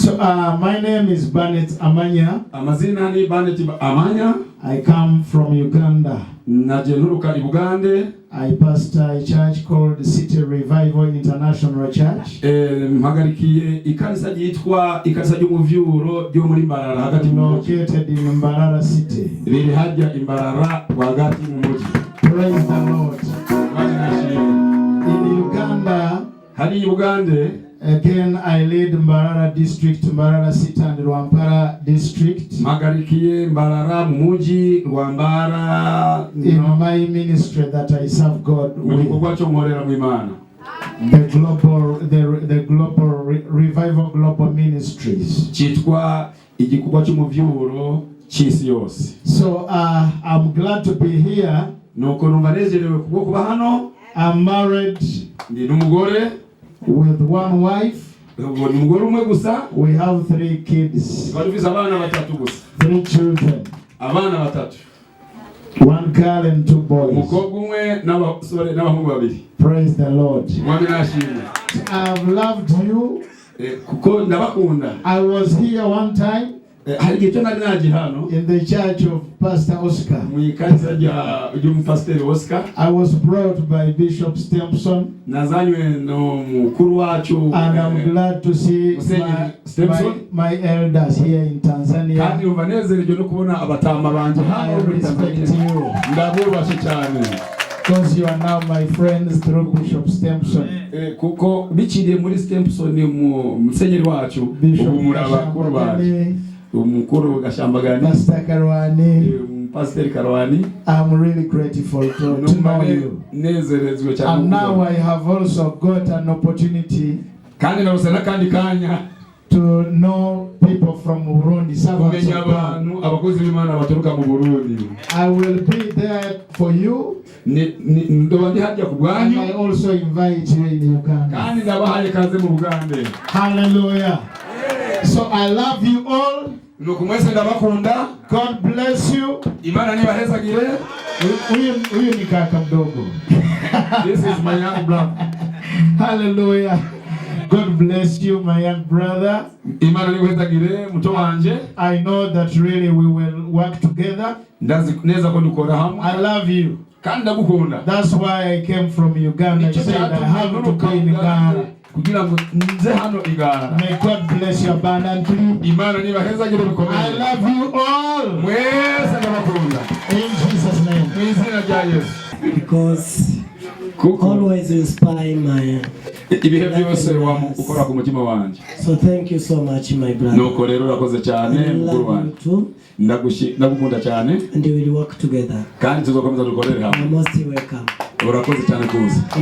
So my name is Barnett Amanya. Amazina ni Barnett Amanya. I come from Uganda. Naje nturuka i Bugande. I pastor a church called City Revival International Church. Mpagarikiye ikanisa yitwa ikanisa ry'umuvyuro ryo muri Mbarara hagati mu mujyi. Located in Mbarara City. Riri hajya Imbarara hagati mu mujyi. Praise the Lord. In Uganda, hari Uganda. Again, I lead Mbarara District, Mbarara City and Rwampara District. Mpagarikiye Mbarara mu mujyi Rwampara in my ministry that I serve God with. The global revival global ministries. So I'm glad to be here. I'm married with one wife. We have 3 kids. 3 children. 1 girl and 2 boys. Praise the Lord. I've loved you. I was here one time in the church of Pastor Oscar. I was brought by Bishop Stempson, and I'm glad to see my elders here in Tanzania. I respect you because you are now my friends through Bishop Stempson. Pastor Karwani. I'm really grateful to know you. And now I have also got an opportunity to know people from Burundi. I will be there for you. And I also invite you in Uganda. Hallelujah. So I love you all. God bless you. This is my young brother. Hallelujah. God bless you, my young brother. I know that really we will work together. I love you. That's why I came from Uganda. I said I have to be in Uganda. May God bless you abundantly. I love you all. In Jesus' name. Because always inspire my so thank you so much, my brother. I love you too. And we will work together. You're most welcome.